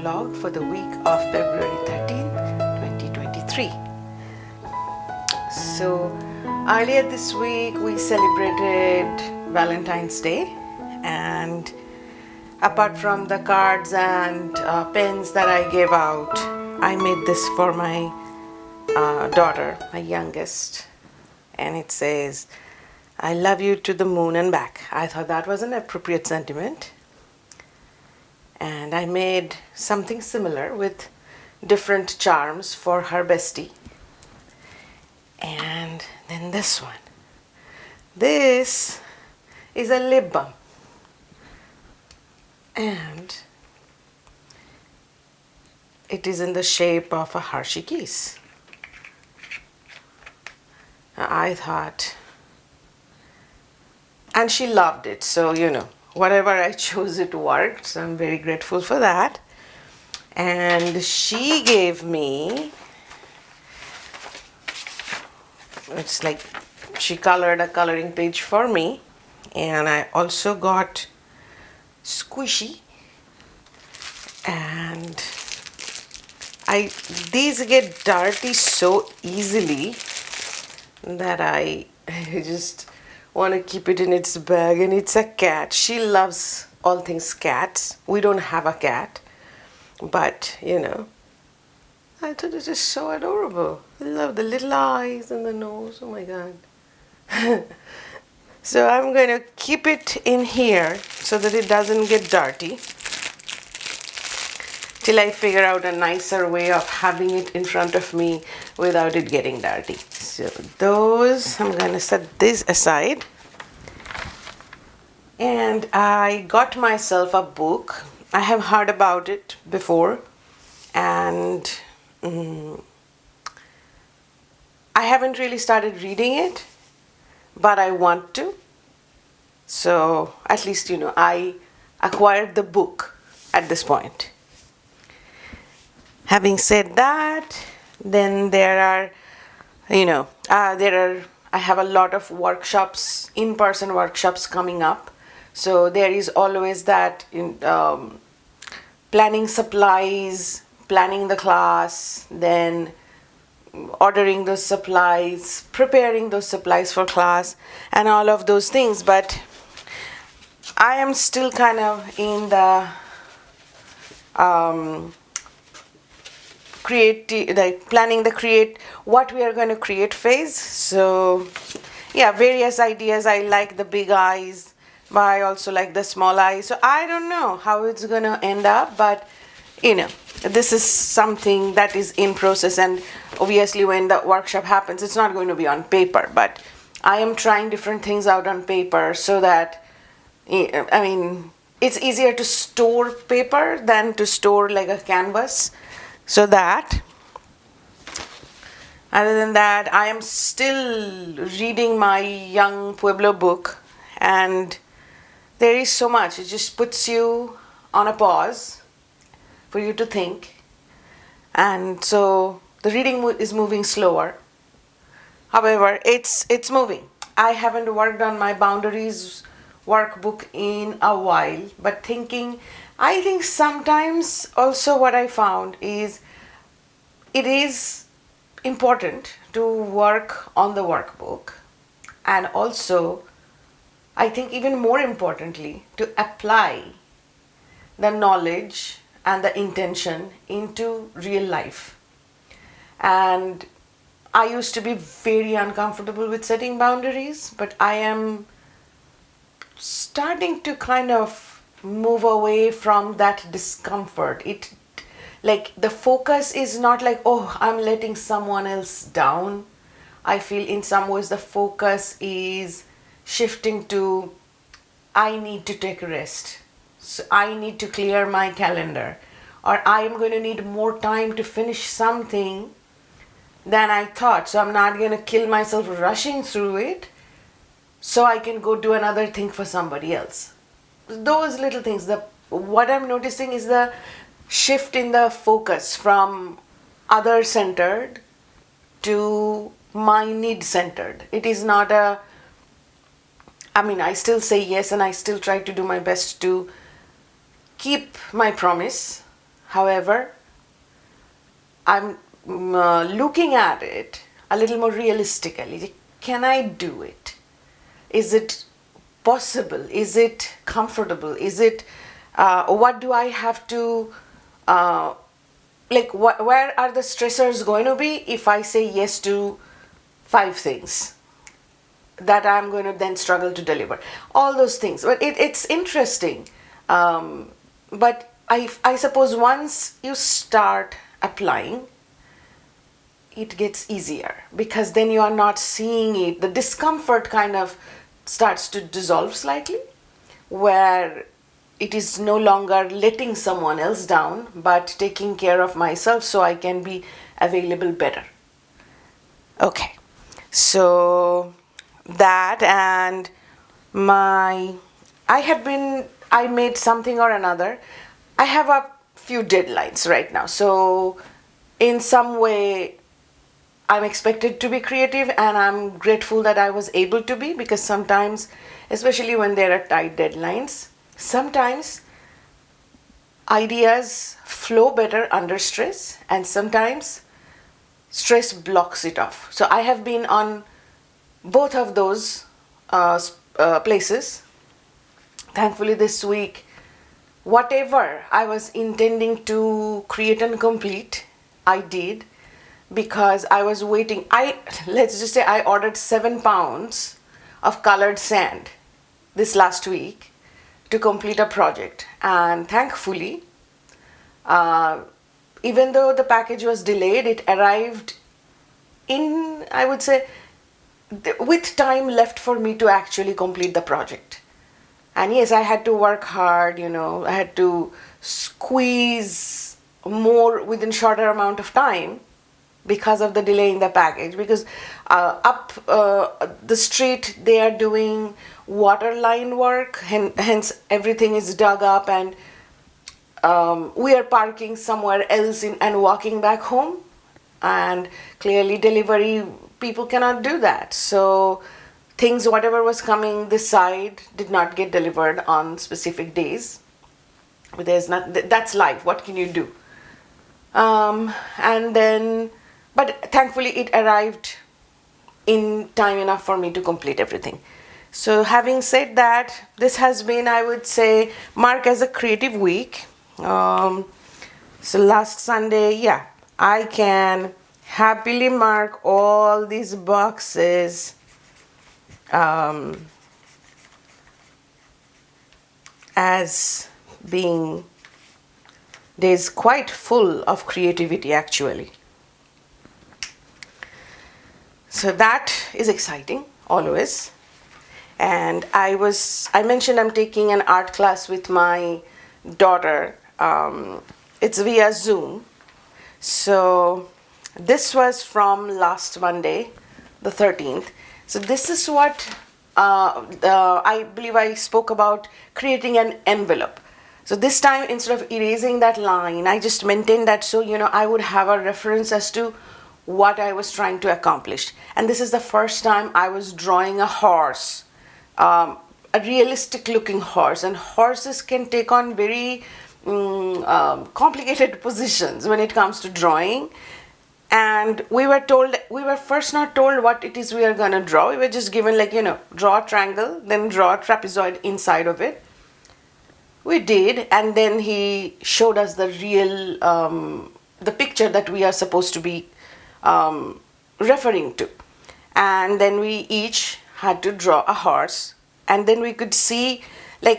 vlog for the week of February 13th, 2023. So earlier this week we celebrated Valentine's Day, and apart from the cards and pens that I gave out, I made this for my daughter, my youngest, and it says, "I love you to the moon and back." I thought that was an appropriate sentiment. And I made something similar with different charms for her bestie. And then this one. This is a lip balm. And it is in the shape of a Hershey Kiss. I thought, and she loved it, so whatever I chose, it worked, so I'm very grateful for that. And she gave me, it's like she colored a coloring page for me, and I also got squishy, and these get dirty so easily that I just want to keep it in its bag. And it's a cat. She loves all things cats. We don't have a cat, but I thought it is so adorable. I love the little eyes and the nose. Oh my god. So I'm going to keep it in here so that it doesn't get dirty till I figure out a nicer way of having it in front of me without it getting dirty. So those, I'm going to set this aside. And I got myself a book. I have heard about it before, and I haven't really started reading it, but I want to. So at least, I acquired the book at this point. Having said that, then I have a lot of workshops, in-person workshops coming up. So there is always that planning supplies, planning the class, then ordering those supplies, preparing those supplies for class, and all of those things. But I am still kind of in the what we are going to create phase. So yeah, various ideas. I like the big eyes, but I also like the small eyes. So I don't know how it's going to end up, but this is something that is in process. And obviously when the workshop happens, it's not going to be on paper, but I am trying different things out on paper so that it's easier to store paper than to store like a canvas. So that, other than that, I am still reading my Young Pueblo book, and there is so much. It just puts you on a pause for you to think. And so the reading is moving slower. However, it's moving. I haven't worked on my boundaries workbook in a while, but I think sometimes also what I found is it is important to work on the workbook, and also I think even more importantly to apply the knowledge and the intention into real life. And I used to be very uncomfortable with setting boundaries, but I am starting to kind of move away from that discomfort. The focus is not like, oh, I'm letting someone else down. I feel in some ways the focus is shifting to, I need to take a rest. So I need to clear my calendar, or I am going to need more time to finish something than I thought. So I'm not going to kill myself rushing through it so I can go do another thing for somebody else. Those little things. What I'm noticing is the shift in the focus from other-centered to my need-centered. It is not I still say yes, and I still try to do my best to keep my promise. However, I'm looking at it a little more realistically. Can I do it? Is it possible? Is it comfortable? Is it, what do I have to, where are the stressors going to be if I say yes to 5 things that I'm going to then struggle to deliver? All those things. But it's interesting. But I suppose once you start applying, it gets easier, because then you are not seeing it. The discomfort kind of starts to dissolve slightly, where it is no longer letting someone else down, but taking care of myself so I can be available better. Okay, so that, and I made something or another. I have a few deadlines right now. So in some way, I'm expected to be creative, and I'm grateful that I was able to be, because sometimes, especially when there are tight deadlines, sometimes ideas flow better under stress, and sometimes stress blocks it off. So I have been on both of those places. Thankfully, this week, whatever I was intending to create and complete, I did, because I was waiting. Let's just say I ordered 7 pounds of colored sand this last week to complete a project. And thankfully, even though the package was delayed, it arrived in, I would say, with time left for me to actually complete the project. And yes, I had to work hard, I had to squeeze more within shorter amount of time because of the delay in the package. Because up the street, they are doing water line work, hence everything is dug up, and we are parking somewhere else and walking back home. And clearly delivery people cannot do that. So things, whatever was coming this side, did not get delivered on specific days. But that's life. What can you do? And then, but thankfully it arrived in time enough for me to complete everything. So having said that, this has been, I would say, marked as a creative week. So last Sunday, yeah, I can happily mark all these boxes as being days quite full of creativity, actually. So that is exciting, always. And I mentioned I'm taking an art class with my daughter. It's via Zoom. So this was from last Monday, the 13th. So this is what I believe I spoke about, creating an envelope. So this time, instead of erasing that line, I just maintained that, so I would have a reference as to what I was trying to accomplish. And this is the first time I was drawing a horse, a realistic looking horse. And horses can take on very complicated positions when it comes to drawing. And we were first not told what it is we are going to draw. We were just given, draw a triangle, then draw a trapezoid inside of it. We did, and then he showed us the real, the picture that we are supposed to be referring to. And then we each had to draw a horse, and then we could see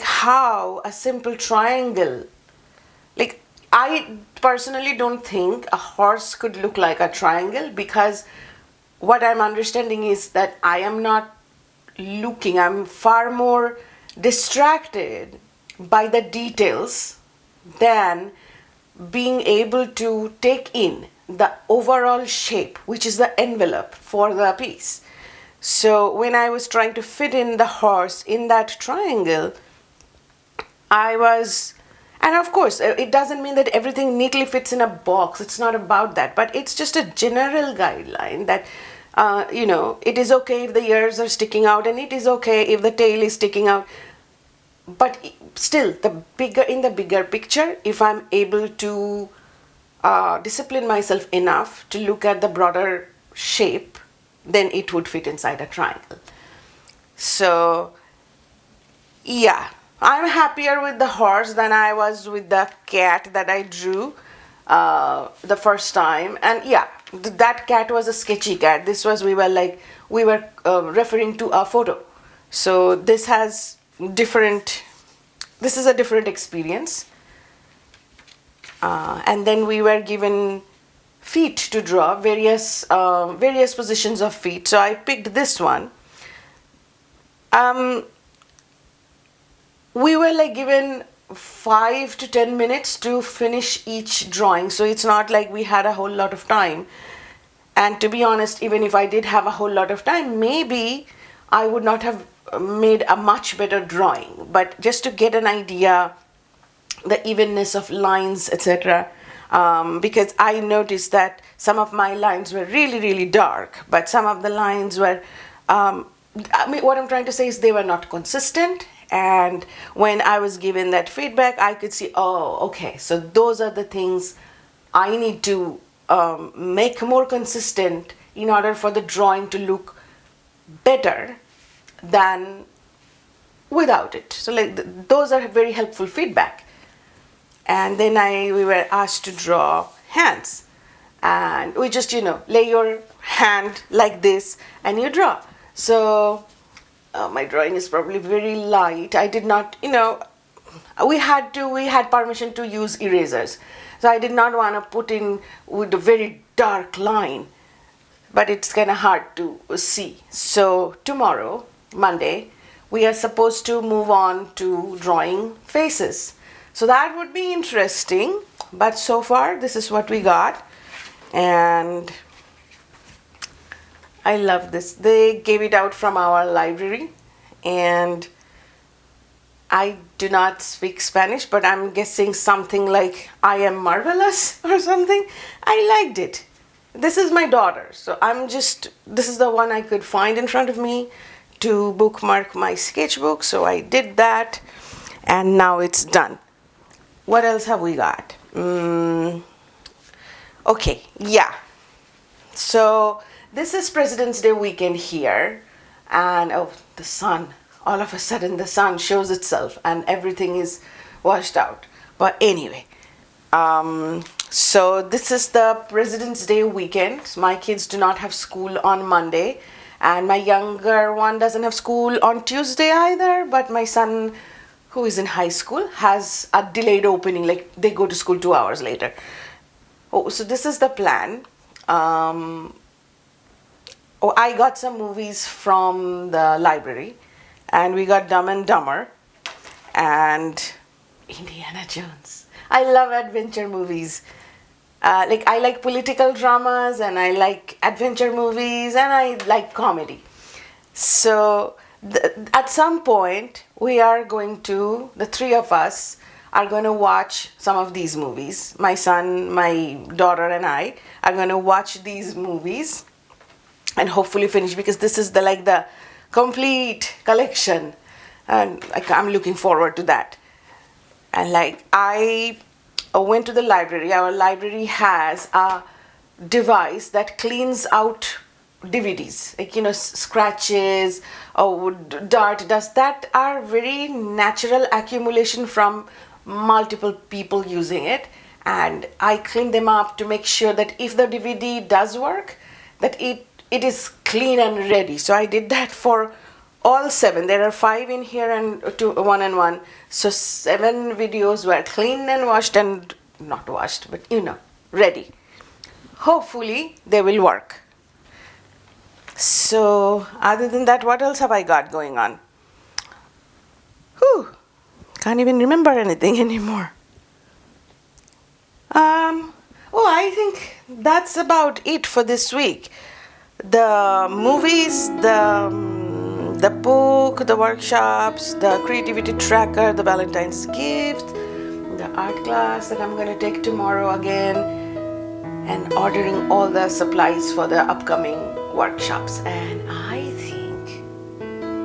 how a simple triangle, I personally don't think a horse could look like a triangle, because what I'm understanding is that I am not looking, I'm far more distracted by the details than being able to take in the overall shape, which is the envelope for the piece. So when I was trying to fit in the horse in that triangle, and of course, it doesn't mean that everything neatly fits in a box. It's not about that. But it's just a general guideline that, it is okay if the ears are sticking out, and it is okay if the tail is sticking out. but still, in the bigger picture, if I'm able to discipline myself enough to look at the broader shape, then it would fit inside a triangle. So yeah, I'm happier with the horse than I was with the cat that I drew the first time. And yeah, that cat was a sketchy cat. This was, we were referring to a photo. So this is a different experience. And then we were given feet to draw, various positions of feet. So I picked this one. We were given 5 to 10 minutes to finish each drawing, so it's not like we had a whole lot of time. And to be honest, even if I did have a whole lot of time, maybe I would not have made a much better drawing. But just to get an idea, the evenness of lines, etc., because I noticed that some of my lines were really, really dark, but some of the lines were, what I'm trying to say is they were not consistent. And when I was given that feedback, I could see, oh, okay, so those are the things I need to make more consistent in order for the drawing to look better than without it. So those are very helpful feedback. And then we were asked to draw hands. And we just, lay your hand like this and you draw. So my drawing is probably very light. I did not, we had permission to use erasers. So I did not want to put in with a very dark line, but it's kind of hard to see. So tomorrow, Monday, we are supposed to move on to drawing faces. So that would be interesting, but so far this is what we got. And I love this. They gave it out from our library, and I do not speak Spanish, but I'm guessing something like I am marvelous or something. I liked it. This is my daughter, so this is the one I could find in front of me to bookmark my sketchbook. So I did that, and now it's done. What else have we got? Okay, yeah. So this is President's Day weekend here, and oh, the sun. All of a sudden the sun shows itself and everything is washed out. But anyway, so this is the President's Day weekend. My kids do not have school on Monday, and my younger one doesn't have school on Tuesday either, but my son, who is in high school, has a delayed opening, like they go to school 2 hours later. Oh, so this is the plan. I got some movies from the library, and we got Dumb and Dumber and Indiana Jones. I love adventure movies. I like political dramas, and I like adventure movies, and I like comedy. So at some point, the three of us are going to watch some of these movies. My son, my daughter, and I are going to watch these movies and hopefully finish, because this is the complete collection, and I'm looking forward to that. And I went to the library. Our library has a device that cleans out DVDs, scratches or dirt, dust that are very natural accumulation from multiple people using it, and I clean them up to make sure that if the DVD does work, that it is clean and ready. So I did that for all 7. There are 5 in here and 1 and 1. So 7 videos were cleaned and washed, and not washed, but ready. Hopefully they will work. So other than that, what else have I got going on? Can't even remember anything anymore. I think that's about it for this week. The movies, the book, the workshops, the creativity tracker, the Valentine's gift, the art class that I'm going to take tomorrow again, and ordering all the supplies for the upcoming workshops. And I think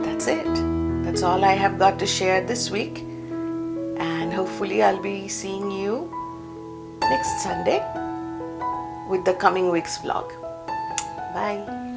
that's it. That's that's all I have got to share this week. And hopefully, I'll be seeing you next Sunday with the coming week's vlog. Bye.